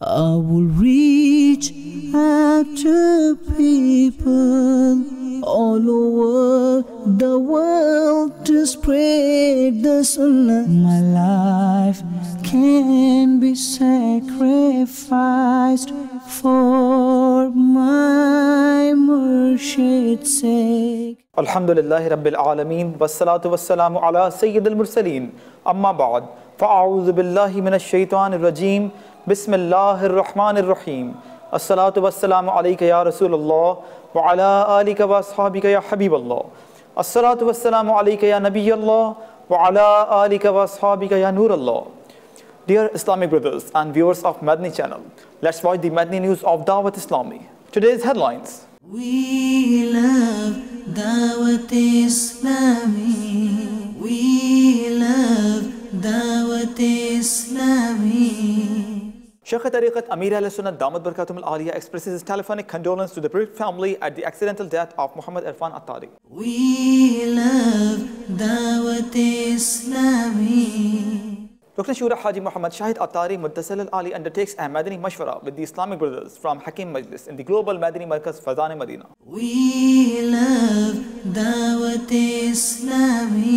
I will reach out to people all over the world to spread the sunnah. My life can be sacrificed for my Murshid's sake. Alhamdulillahi Rabbil Alameen, wassalatu wassalamu ala Sayyidil Mursaleen, amma ba'd, fa'a'udhu billahi minash shaitanir rajim, bismillahir rahmanir rahim, as-salatu wassalamu alayka ya Rasulullah, wa ala alika wa ashabika ya Habiballah, as-salatu wassalamu alayka ya Nabiyallah, wa ala alika wa ashabika ya Nurallah. Dear Islamic brothers and viewers of Madani channel, let's watch the Madani news of Dawat Islami. Today's headlines. We love Dawat Islami. We love Dawat Islami. Shaykh Tariqat Amir Ahl-Sunnah Damat Barakatum Al-Aliyah expresses his telephonic condolence to the bereaved family at the accidental death of Muhammad Irfan Attari. We love Dawat Islami. Rukn Shura Haji Muhammad Shahid Attari Muttasil Al-Ali undertakes a Madani Mashwara with the Islamic brothers from Hakim Majlis in the Global Madani Markaz Fazan Madina. We love Dawat Islami.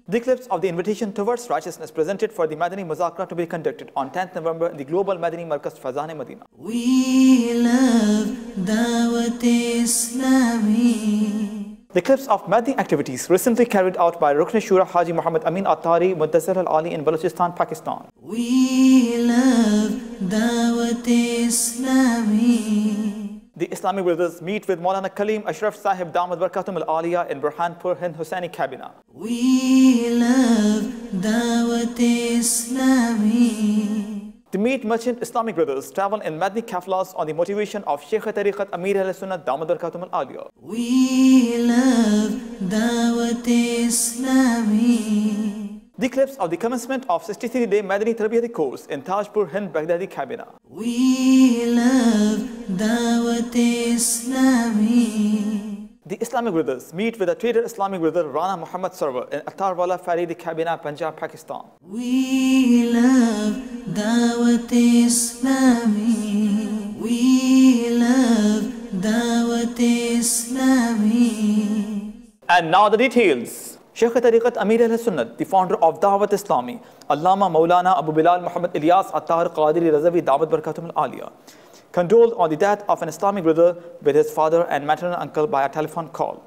The clips of the invitation towards righteousness presented for the Madani Muzakara to be conducted on 10th November in the Global Madani Markaz Fazan Madina. We love Dawat Islami. The clips of Madani activities recently carried out by Rukn Shura Haji Muhammad Amin Attari Muttasil Al-Ali in Balochistan, Pakistan. We love Dawat Islami. The Islamic brothers meet with Maulana Kaleem Ashraf Sahib Damat Barakatum Al-Aliyah in Burhanpur, Hind Hussaini Cabina. We love Dawat Islami. The Meet Merchant Islamic brothers travel in Madani Kaflas on the motivation of Shaykh Tariqat Amir Ahl-Sunnah Damat Barakatum Al-Aliyah. We love Dawat Islami. The clips of the commencement of 63-day Madani Tarbiyati course in Tajpur, Hind Baghdadi Cabina. We love Dawat Islami. The Islamic brothers meet with the trader Islamic brother Rana Muhammad Sarwar in Attarwala Faridi Cabina, Punjab, Pakistan. We love Dawat Islami. We love Dawat Islami. And now the details. Shaykh Tariqat Amir Ahl-Sunnah, the founder of Dawat Islami, Allama Maulana Abu Bilal Muhammad Ilyas Attar Qadiri Razavi Damat Barakatum Al-Aliyah, condoled on the death of an Islamic brother with his father and maternal uncle by a telephone call.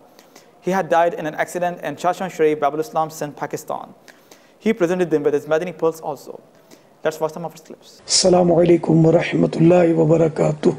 He had died in an accident in Chashma Sharif, Babul Islam, Sindh, Pakistan. He presented them with his Madani Pulse also. Let's watch some of his clips. Assalamu alaikum wa rahmatullahi wa barakatuh.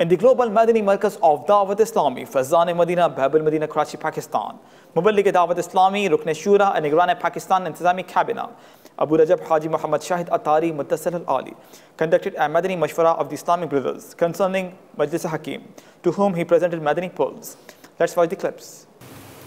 In the Global Madani Markaz of Dawat Islami, Fazan Madina, Babul Madina, Karachi, Pakistan, Muballigh Dawat Islami, Rukn Shura, and Nigran Pakistan Intizami Cabina, Abu Rajab Haji Muhammad Shahid Attari Muttasil Al-Ali, conducted a Madani Mashwara of the Islamic brothers concerning Majlis Hakim, to whom he presented Madani Pulse. Let's watch the clips.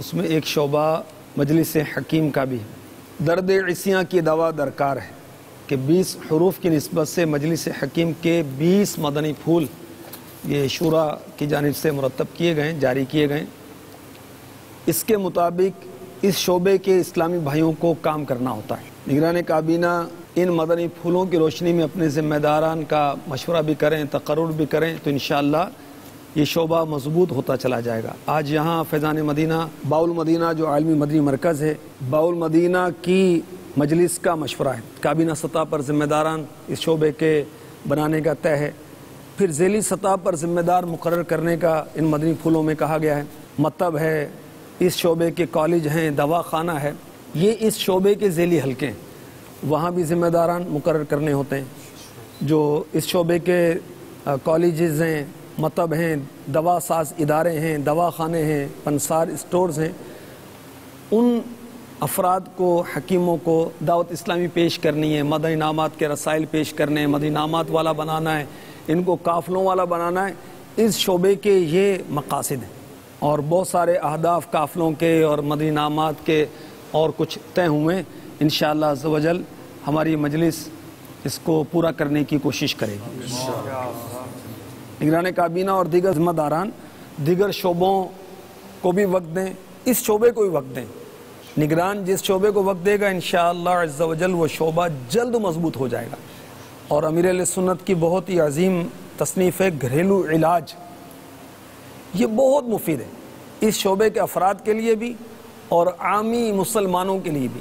اس میں ایک شعبہ مجلس حکیم کا بھی ہے۔ درد عصیاں کی دوا درکار ہے کہ 20 حروف کی نسبت سے مجلس حکیم کے 20 مدنی پھول یہ شورا کی جانب سے مرتب کیے گئے، جاری کیے گئے۔ اس کے مطابق اس شعبے کے اسلامی بھائیوں کو کام کرنا ہوتا ہے۔ نگران کابینہ ان مدنی پھولوں کی روشنی میں اپنے ذمہ داران کا مشورہ بھی کریں، تقرر بھی کریں تو انشاءاللہ یہ شعبہ مضبوط ہوتا چلا جائے گا۔ آج یہاں فیضان مدینہ باول مدینہ جو عالمی مدنی مرکز ہے، باول مدینہ کی مجلس کا مشورہ ہے، کابینہ سطح پر ذمہ داران اس شعبے کے بنانے کا طے ہے، پھر ذیلی سطح پر ذمہ دار مقرر کرنے کا ان مدنی پھولوں میں کہا گیا ہے۔ مطلب ہے اس شعبے کے کالج ہیں، دواخانہ ہے، یہ اس شعبے کے ذیلی حلقے ہیں، وہاں بھی ذمہ داران مقرر کرنے ہوتے ہیں۔ جو اس شعبے کے کالجز ہیں، مطلب ہیں، دوا ساز ادارے ہیں، دواخانے ہیں، پنسار اسٹورز ہیں، ان افراد کو، حکیموں کو دعوت اسلامی پیش کرنی ہے، مدنی انعامات کے رسائل پیش کرنے ہیں، مدنی انعامات والا بنانا ہے، ان کو قافلوں والا بنانا ہے۔ اس شعبے کے یہ مقاصد ہیں اور بہت سارے اہداف قافلوں کے اور مدنی انعامات کے اور کچھ طے ہوئے۔ انشاءاللہ عز و جل ہماری مجلس اس کو پورا کرنے کی کوشش کرے گی۔ نگران کابینہ اور دیگر ذمہ داران دیگر شعبوں کو بھی وقت دیں، اس شعبے کو بھی وقت دیں۔ نگران جس شعبے کو وقت دے گا انشاءاللہ عز و جل وہ شعبہ جلد مضبوط ہو جائے گا۔ اور امیر اہل سنت کی بہت ہی عظیم تصنیف ہے گھریلو علاج، یہ بہت مفید ہے اس شعبے کے افراد کے لیے بھی اور عامی مسلمانوں کے لیے بھی۔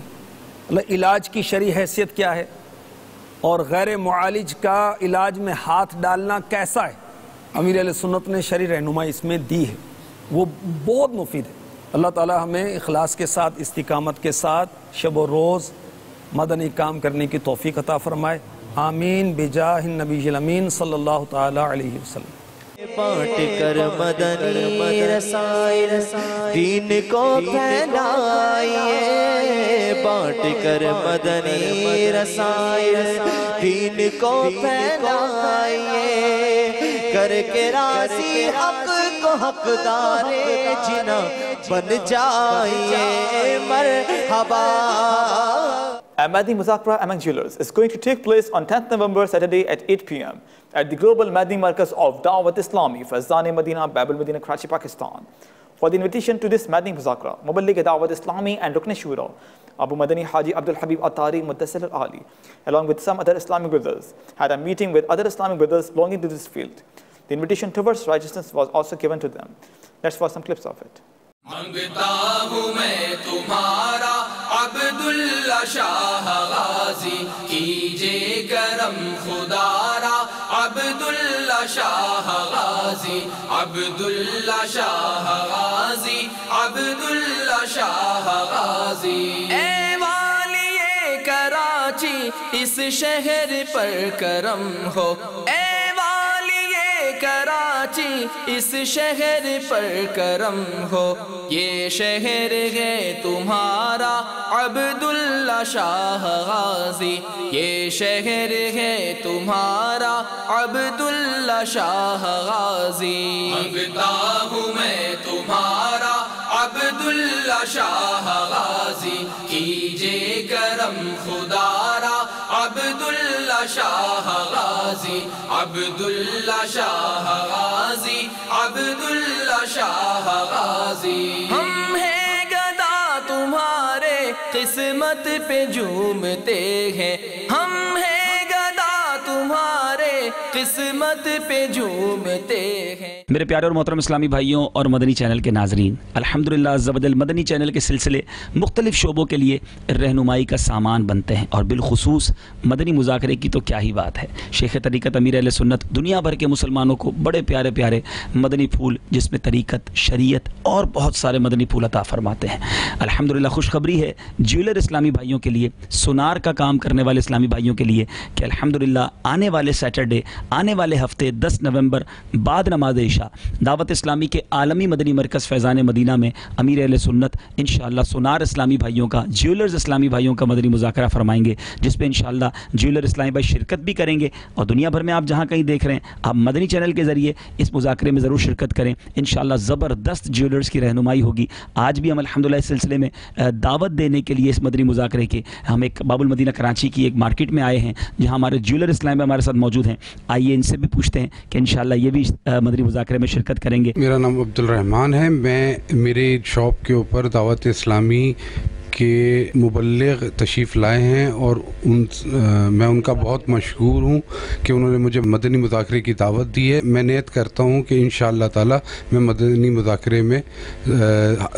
علاج کی شرعی حیثیت کیا ہے اور غیر معالج کا علاج میں ہاتھ ڈالنا کیسا ہے، امیر اہل سنت نے شرعی رہنمائی اس میں دی ہے، وہ بہت مفید ہے۔ اللہ تعالی ہمیں اخلاص کے ساتھ، استقامت کے ساتھ شب و روز مدنی کام کرنے کی توفیق عطا فرمائے، آمین بجاہ النبی الامین صلی اللہ تعالی علیہ وسلم۔ بانٹ کر مدنی رسائل دین کو پھیلائیے، بانٹ کر مدنی رسائل دین کو پھیلائیے، کر کے راضی حق کو حقدار جنا بن جائیے، مرحبا۔ A Madni Muzakara among jewelers is going to take place on 10th November, Saturday at 8 p.m. at the Global Madni Markaz of Dawat Islami, Faizan Madina, Babul Madina, Karachi, Pakistan. For the invitation to this Madni Muzakara, Muballigh Dawat Islami and Rukn Shura, Abu Madani Haji Abdul Habib Attari Mudassir al-Ali, along with some other Islamic brothers, had a meeting with other Islamic brothers belonging to this field. The invitation towards righteousness was also given to them. Let's watch some clips of it. مانگتا ہوں میں تمہارا عبداللہ شاہ غازی، کیجے کرم خدارا عبداللہ شاہ غازی، عبداللہ شاہ غازی، عبداللہ شاہ غازی۔ اے والی کراچی اس شہر پر کرم ہو، اے کراچی اس شہر پر کرم ہو، یہ شہر ہے تمہارا عبداللہ شاہ غازی، یہ شہر ہے تمہارا عبداللہ شاہ غازی۔ مانگتا ہوں میں تمہارا عبداللہ شاہ غازی، کیجے کرم خدارا عبداللہ شاہ غازی، عبداللہ شاہ غازی، عبداللہ شاہ غازی۔ ہم ہیں گدا تمہارے قسمت پہ جھومتے ہیں، ہم ہیں گدا تمہارے قسمت پہ جھومتے ہیں۔ میرے پیارے اور محترم اسلامی بھائیوں اور مدنی چینل کے ناظرین، الحمدللہ عز و جل مدنی چینل کے سلسلے مختلف شعبوں کے لیے رہنمائی کا سامان بنتے ہیں، اور بالخصوص مدنی مذاکرے کی تو کیا ہی بات ہے۔ شیخ طریقت امیر اہل سنت دنیا بھر کے مسلمانوں کو بڑے پیارے پیارے مدنی پھول، جس میں طریقت، شریعت اور بہت سارے مدنی پھول عطا فرماتے ہیں۔ الحمدللہ خوشخبری ہے جیولر اسلامی بھائیوں کے لیے، سونار کا کام کرنے والے اسلامی بھائیوں کے لیے کہ الحمدللہ آنے والے سیٹرڈے کہ آنے والے ہفتے 10 نومبر بعد نماز عشاء دعوت اسلامی کے عالمی مدنی مرکز فیضان مدینہ میں امیر اہل سنت انشاءاللہ سونار اسلامی بھائیوں کا، جیولرز اسلامی بھائیوں کا مدنی مذاکرہ فرمائیں گے، جس پہ انشاءاللہ جیولر اسلامی بھائی شرکت بھی کریں گے، اور دنیا بھر میں آپ جہاں کہیں دیکھ رہے ہیں آپ مدنی چینل کے ذریعے اس مذاکرے میں ضرور شرکت کریں۔ انشاءاللہ زبردست جیولرز کی رہنمائی ہوگی۔ آج بھی ہم الحمدللہ اس سلسلے میں دعوت دینے کے لیے اس مدنی مذاکرے کے ہم ایک باب المدینہ کراچی کی ایک مارکیٹ میں آئے ہیں جہاں ہمارے جیولر اسلام ہمارے ساتھ موجود ہیں۔ آئیے ان سے بھی پوچھتے ہیں کہ انشاءاللہ یہ بھی مدنی مذاکرے میں شرکت کریں گے۔ میرا نام عبدالرحمن ہے، میں میرے شاپ کے اوپر دعوت اسلامی کے مبلغ تشریف لائے ہیں اور میں ان کا بہت مشکور ہوں کہ انہوں نے مجھے مدنی مذاکرے کی دعوت دی ہے۔ میں نیت کرتا ہوں کہ انشاءاللہ تعالی میں مدنی مذاکرے میں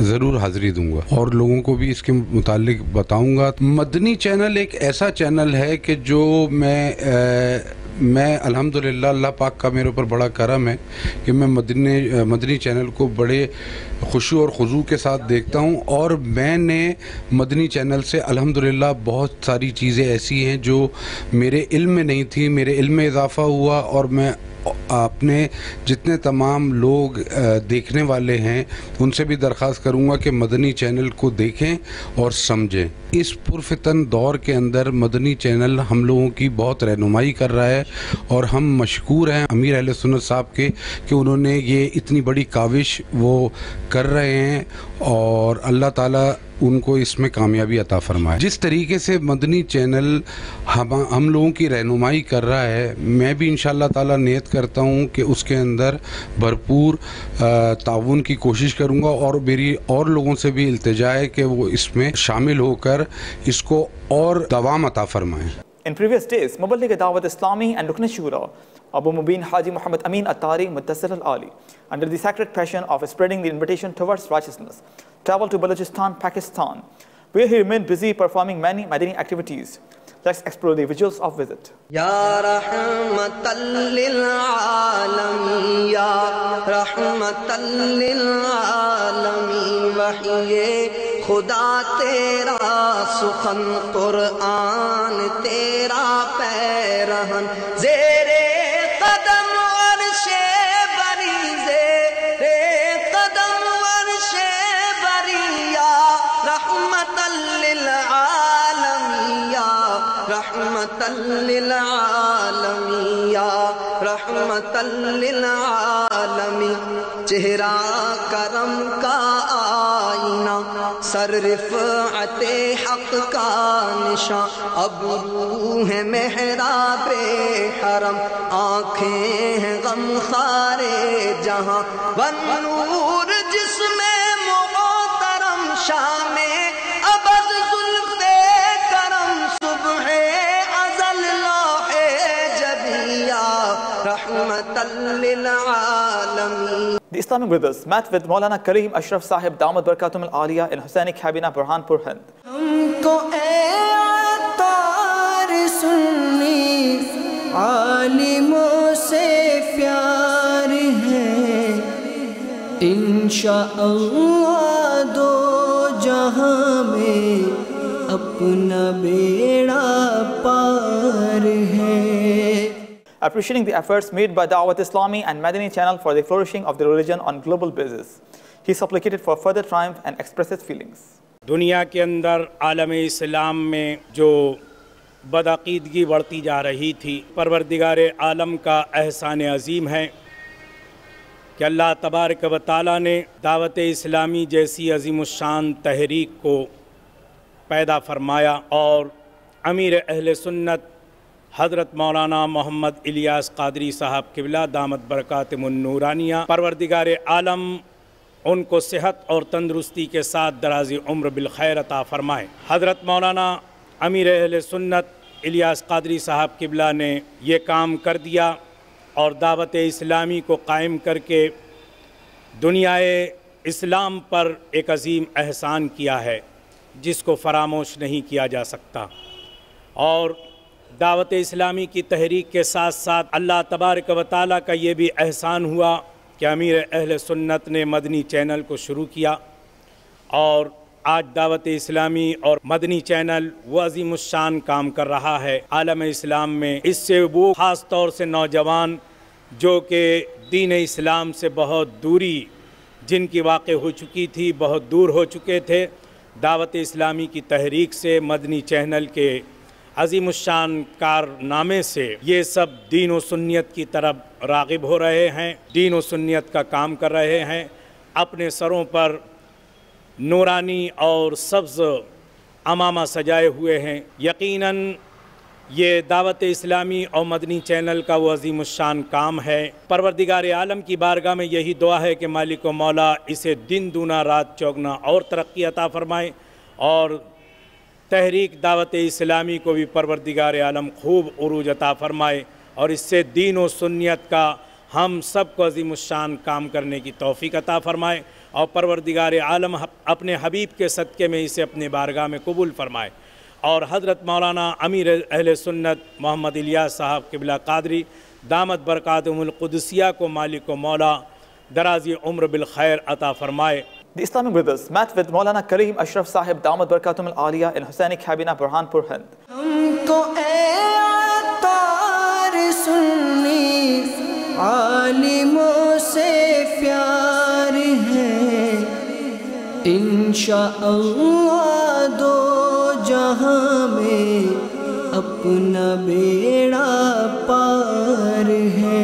ضرور حاضری دوں گا اور لوگوں کو بھی اس کے متعلق بتاؤں گا۔ مدنی چینل ایک ایسا چینل ہے کہ جو میں الحمدللہ اللہ پاک کا میرے اوپر بڑا کرم ہے کہ میں مدنی چینل کو بڑے خشوع اور خضوع کے ساتھ دیکھتا ہوں، اور میں نے مدنی چینل سے الحمدللہ بہت ساری چیزیں ایسی ہیں جو میرے علم میں نہیں تھی، میرے علم میں اضافہ ہوا، اور میں اپنے جتنے تمام لوگ دیکھنے والے ہیں ان سے بھی درخواست کروں گا کہ مدنی چینل کو دیکھیں اور سمجھیں۔ اس پرفتن دور کے اندر مدنی چینل ہم لوگوں کی بہت رہنمائی کر رہا ہے، اور ہم مشکور ہیں امیر اہل سنت صاحب کے کہ انہوں نے یہ اتنی بڑی کاوش وہ کر رہے ہیں، اور اللہ تعالیٰ ان کو اس میں کامیابی عطا فرمائے۔ جس طریقے سے مدنی چینل ہم لوگوں کی رہنمائی کر رہا ہے، میں بھی انشاءاللہ تعالیٰ نیت کرتا ہوں کہ اس کے اندر بھرپور تعاون کی کوشش کروں گا، اور میری اور لوگوں سے بھی التجا ہے کہ وہ اس میں شامل ہو کر اس کو اور دوام عطا فرمائیں۔ In previous days, Muballigh Dawat Islami and Rukn Shura, Abu Mubin Haji Muhammad Amin Attari Muttasil Al-Ali, under the sacred passion of spreading the invitation towards righteousness, traveled to Balochistan, Pakistan, where he remained busy performing many Madani activities. Let's explore the visuals of visit. Ya rahmatan lil alamin, ya rahmatan lil alamin, wahiye خدا تیرا سخن قرآن تیرا پیرہن، زیرے قدم عرش بری، زیرے قدم عرش بری، یا رحمتا للعالمین، یا رحمتا للعالمین، یا رحمتا للعالمین۔ چہرہ کرم کا آئینہ، سر رفعت حق کا نشاں، اب روح ہے محراب حرم، آنکھیں ہیں غم خار جہاں، والنور جسم محترم، شام ابد زلف کرم، صبح ازل لوح جبیہ، رحمتا للعالمین۔ The Islamic brothers met with Maulana Kareem Ashraf Sahib Damat Barakatum Al-Aliyah in Hussaini Kabina, Burhanpur, Hind. ہم کو اے عطار سنی عالموں سے پیار ہے، انشاءاللہ دو جہاں میں اپنا بیڑا پار ہے۔ Appreciating the efforts made by Dawat Islami and Madani channel for the flourishing of the religion on global basis, he supplicated for further triumph and expressed his feelings. دنیا کے اندر عالم اسلام میں جو بدعقیدگی بڑھتی جا رہی تھی، پروردگار عالم کا احسان عظیم ہے کہ اللہ تبارک و تعالیٰ نے دعوت اسلامی جیسی عظیم الشان تحریک کو پیدا فرمایا، اور امیر اہل سنت حضرت مولانا محمد الیاس قادری صاحب قبلہ دامت برکاتہم النورانیہ، پروردگار عالم ان کو صحت اور تندرستی کے ساتھ دراز عمر بالخیر عطا فرمائے۔ حضرت مولانا امیر اہل سنت الیاس قادری صاحب قبلہ نے یہ کام کر دیا اور دعوت اسلامی کو قائم کر کے دنیائے اسلام پر ایک عظیم احسان کیا ہے جس کو فراموش نہیں کیا جا سکتا، اور دعوت اسلامی کی تحریک کے ساتھ ساتھ اللہ تبارک و تعالیٰ کا یہ بھی احسان ہوا کہ امیر اہل سنت نے مدنی چینل کو شروع کیا، اور آج دعوت اسلامی اور مدنی چینل وہ عظیم الشان کام کر رہا ہے عالم اسلام میں. اس سے وہ خاص طور سے نوجوان جو کہ دین اسلام سے بہت دوری جن کی واقع ہو چکی تھی، بہت دور ہو چکے تھے، دعوت اسلامی کی تحریک سے، مدنی چینل کے عظیم الشان کارنامے سے یہ سب دین و سنیت کی طرف راغب ہو رہے ہیں، دین و سنیت کا کام کر رہے ہیں. اپنے سروں پر نورانی اور سبز عمامہ سجائے ہوئے ہیں. یقیناً یہ دعوت اسلامی اور مدنی چینل کا وہ عظیم الشان کام ہے. پروردگار عالم کی بارگاہ میں یہی دعا ہے کہ مالک و مولا اسے دن دونا رات چوگنا اور ترقی عطا فرمائے، اور تحریک دعوت اسلامی کو بھی پروردگار عالم خوب عروج عطا فرمائے، اور اس سے دین و سنیت کا ہم سب کو عظیم الشان کام کرنے کی توفیق عطا فرمائے، اور پروردگار عالم اپنے حبیب کے صدقے میں اسے اپنے بارگاہ میں قبول فرمائے. اور حضرت مولانا امیر اہل سنت محمد الیاس صاحب قبلہ قادری دامت برکاتہم القدسیہ کو مالک و مولا درازی عمر بالخیر عطا فرمائے. The Islamic brothers met with Maulana Kareem Ashraf Sahib Damat Barakatum al-Aliyah in Hussaini Khabina, Burhanpur, Hind. ہم کو اے عطار سنی عالموں سے پیار ہے، انشاءاللہ دو جہاں میں اپنا بیڑا پار ہے.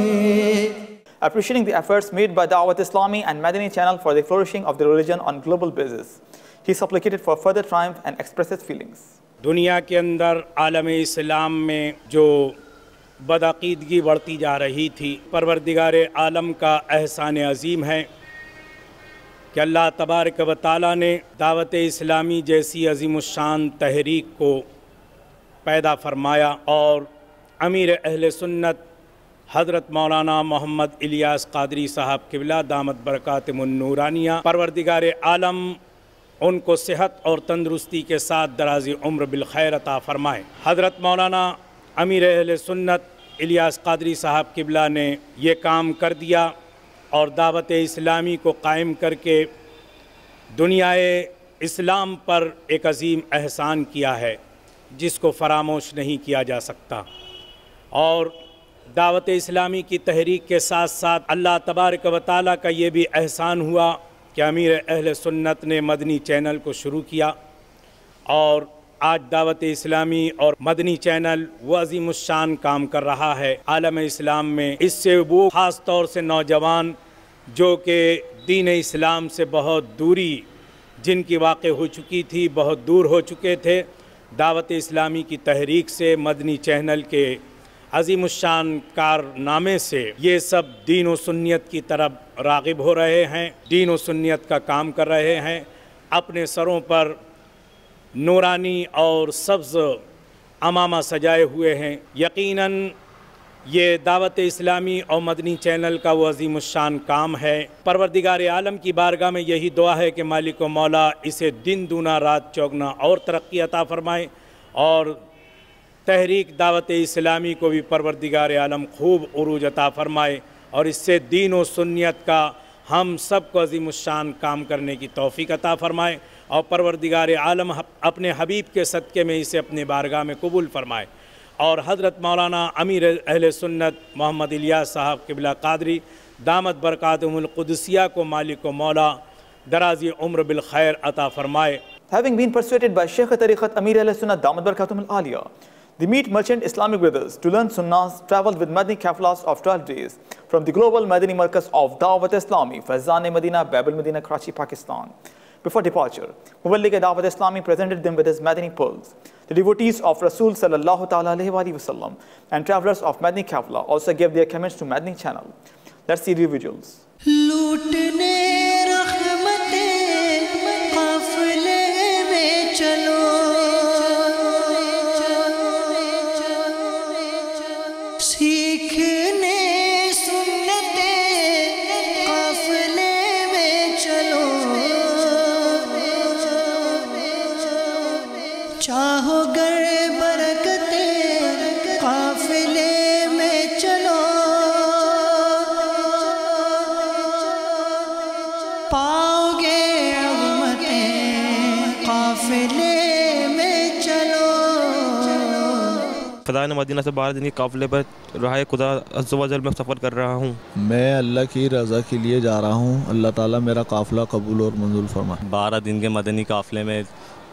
Appreciating the efforts made by Dawat Islami and Madani channel for the flourishing of the religion on global basis, he supplicated for further triumph and expressed his feelings. دنیا کے اندر عالم اسلام میں جو بدعقیدگی بڑھتی جا رہی تھی، پروردگار عالم کا احسان عظیم ہے کہ اللہ تبارک و تعالیٰ نے دعوت اسلامی جیسی عظیم الشان تحریک کو پیدا فرمایا، اور امیر اہل سنت حضرت مولانا محمد الیاس قادری صاحب قبلہ دامت برکاتہم النورانیہ، پروردگار عالم ان کو صحت اور تندرستی کے ساتھ دراز عمر بالخیر عطا فرمائے. حضرت مولانا امیر اہل سنت الیاس قادری صاحب قبلہ نے یہ کام کر دیا اور دعوت اسلامی کو قائم کر کے دنیائے اسلام پر ایک عظیم احسان کیا ہے جس کو فراموش نہیں کیا جا سکتا. اور دعوت اسلامی کی تحریک کے ساتھ ساتھ اللہ تبارک و تعالیٰ کا یہ بھی احسان ہوا کہ امیر اہل سنت نے مدنی چینل کو شروع کیا، اور آج دعوت اسلامی اور مدنی چینل وہ عظیم الشان کام کر رہا ہے عالم اسلام میں. اس سے وہ خاص طور سے نوجوان جو کہ دین اسلام سے بہت دوری جن کی واقع ہو چکی تھی، بہت دور ہو چکے تھے، دعوت اسلامی کی تحریک سے، مدنی چینل کے عظیم الشان کارنامے سے یہ سب دین و سنیت کی طرف راغب ہو رہے ہیں، دین و سنیت کا کام کر رہے ہیں. اپنے سروں پر نورانی اور سبز عمامہ سجائے ہوئے ہیں. یقیناً یہ دعوت اسلامی اور مدنی چینل کا وہ عظیم الشان کام ہے. پروردگار عالم کی بارگاہ میں یہی دعا ہے کہ مالک و مولا اسے دن دونا رات چوگنا اور ترقی عطا فرمائے، اور تحریک دعوت اسلامی کو بھی پروردگار عالم خوب عروج عطا فرمائے، اور اس سے دین و سنیت کا ہم سب کو عظیم الشان کام کرنے کی توفیق عطا فرمائے، اور پروردگار عالم اپنے حبیب کے صدقے میں اسے اپنے بارگاہ میں قبول فرمائے. اور حضرت مولانا امیر اہل سنت محمد الیاس صاحب قبلہ قادری دامت برکاتہم القدسیہ کو مالک و مولا درازی عمر بالخیر عطا فرمائے. Having been persuaded by Sheikh Tariqat Amir al-Sunnah Damat Barakatum al-Aliyah, the meat merchant Islamic brothers to learn Sunnahs traveled with Madani Kafilas of 12 days from the global Madani Markaz of Dawat Islami, Faizan Medina, Babel Medina, Karachi, Pakistan. Before departure, Muballigh Dawat Islami presented them with his Madani pearls. The devotees of Rasul sallallahu ta'ala alayhi wa sallam and travelers of Madani Kafila also gave their comments to Madani channel. Let's see the visuals. لوٹنے رحمتیں قافلے میں چلو، سیکھنے سنتیں قافلے میں چلو، چاہو گر برکتیں قافلے میں چلو، پاؤ گے عظمتیں قافلے میں چلو. فضائل مدینہ سے 12 دن کے قافلے پر راہ خدا عز و جل میں سفر کر رہا ہوں. میں اللہ کی رضا کے لیے جا رہا ہوں. اللہ تعالیٰ میرا قافلہ قبول اور منظور فرمائے. 12 دن کے مدنی قافلے میں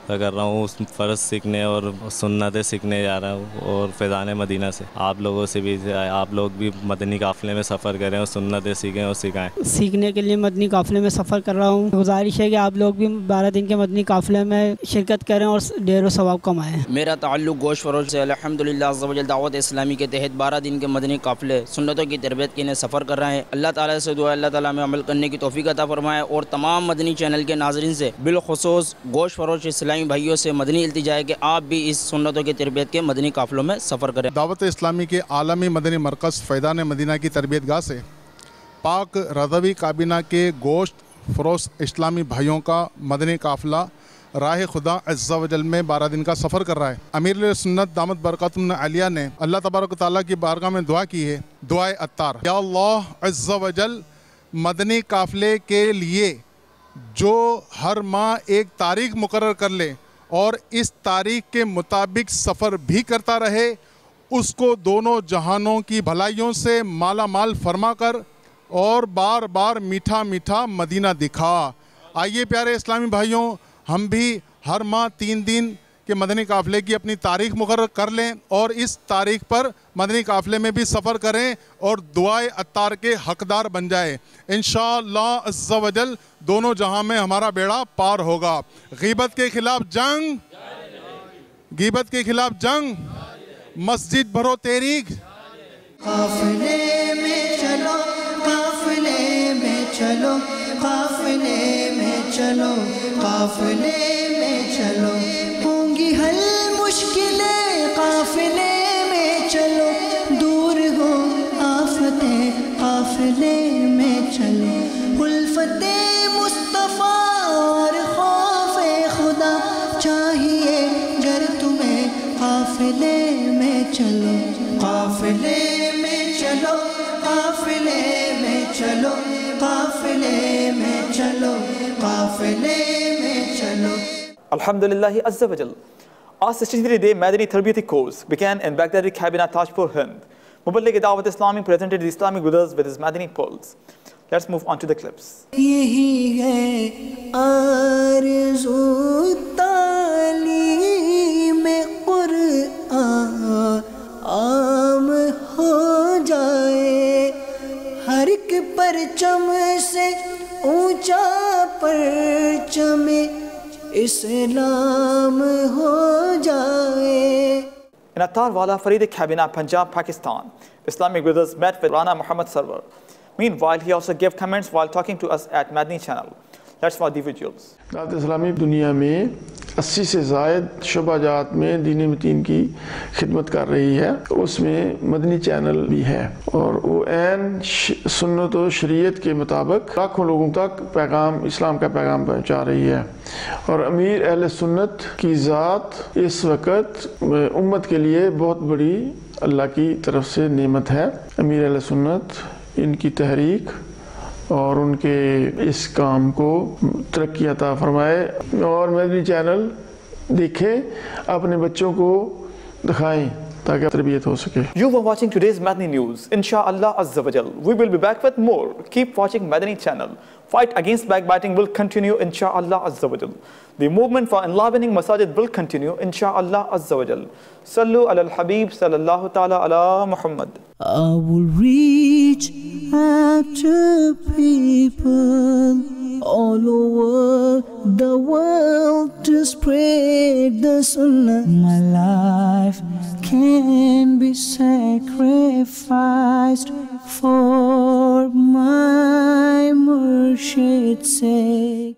کر رہا ہوں. اس فرض سیکھنے اور سنتیں سیکھنے جا رہا ہوں. اور فیضان مدینہ سے آپ لوگوں سے بھی آپ لوگ بھی مدنی قافلے میں سفر کریں اور سنتیں سیکھیں اور سکھائیں. سیکھنے کے لیے مدنی قافلے میں سفر کر رہا ہوں. گزارش ہے کہ آپ لوگ بھی 12 دن کے مدنی قافلے میں شرکت کریں اور ڈھیر و ثواب کمائیں. میرا تعلق گوشت فروش سے الحمدللہ عز و جل دعوت اسلامی کے تحت 12 دن کے مدنی قافلے سنتوں کی تربیت کے لیے سفر کر رہے ہیں. اللہ تعالیٰ سے دعا اللہ تعالیٰ میں عمل کرنے کی توفیق عطا فرمائے. اور تمام مدنی چینل کے ناظرین سے بالخصوص گوشت فروش اسلامی بھائیوں سے مدنی التجا ہے کہ آپ بھی اس سنتوں کی تربیت کے مدنی قافلوں میں سفر کریں. دعوت اسلامی کے عالمی مدنی مرکز فیضان مدینہ کی تربیت گاہ سے پاک رضوی کابینہ کے گوشت فروش اسلامی بھائیوں کا مدنی قافلہ راہ خدا عز و جل میں 12 دن کا سفر کر رہا ہے. امیر سنت دامت برکاتہم عالیہ نے اللہ تبارک و تعالیٰ کی بارگاہ میں دعا کی ہے. دعائے عطار. یا اللہ عز و جل مدنی قافلے کے لیے جو ہر ماہ ایک تاریخ مقرر کر لے اور اس تاریخ کے مطابق سفر بھی کرتا رہے, اس کو دونوں جہانوں کی بھلائیوں سے مالا مال فرما کر اور بار بار میٹھا میٹھا مدینہ دکھا. آئیے پیارے اسلامی بھائیوں, ہم بھی ہر ماہ 3 دن کے مدنی قافلے کی اپنی تاریخ مقرر کر لیں اور اس تاریخ پر مدنی قافلے میں بھی سفر کریں اور دعائے عطار کے حقدار بن جائے. انشاءاللہ عز و جل دونوں جہاں میں ہمارا بیڑا پار ہوگا. غیبت کے خلاف جنگ, غیبت کے خلاف جنگ, مسجد بھرو تیری. قافلے میں چلو, قافلے میں چلو, قافلے میں چلو, قافلے میں چلو, ہوں گی حل مشکلیں قافلے میں چلو, دور ہو آفتیں قافلے میں چلو, الفت مصطفیٰ اور خوف خدا چاہیے گر تمہیں قافلے میں چلو. قافلے میں چلو, قافلے میں چلو, قافلے میں چلو, قافلے میں چلو. Alhamdulillah Azza wa Jal. Our 63 day Madani Tarbiyati course began in Baghdadi Kabina Tajpur, Hind. Muballigh Dawat Islami presented the Islamic brothers with his Madani pearls. Let's move on to the clips. یہی ہے آرزو تعلیم قرآن عام ہو جائے, ہر ایک پرچم سے اونچا پرچم اسلام ہو جائے. In Attarwala, Farid Kabina, Punjab, Pakistan, Islamic brothers met with Rana Muhammad Sarwar. Meanwhile, he also gave comments while talking to us at Madani channel. Let's watch the visuals. دعوت اسلامی دنیا میں 80 سے زائد شعبہ جات میں دین متین کی خدمت کر رہی ہے. اس میں مدنی چینل بھی ہے اور وہ عین سنت و شریعت کے مطابق لاکھوں لوگوں تک پیغام اسلام کا پیغام پہنچا رہی ہے. اور امیر اہل سنت کی ذات اس وقت امت کے لیے بہت بڑی اللہ کی طرف سے نعمت ہے. امیر اہل سنت, ان کی تحریک اور ان کے اس کام کو ترقی عطا فرمائے اور مدنی چینل دیکھیں, اپنے بچوں کو دکھائیں تاکہ تربیت ہو سکے. You were watching today's Madani news. Insha'Allah Azza wa Jal. We will be back with more. Keep watching Madani channel. Fight against backbiting will continue, Insha'Allah Azza wa Jal. The movement for enlivening masajid will continue, Insha'Allah Azza wa Jal. Sallu ala al-Habib sallallahu ta'ala ala Muhammad. I will reach out to people all over the world to spread the sunnah. My life can be sacrificed for my Murshid's sake.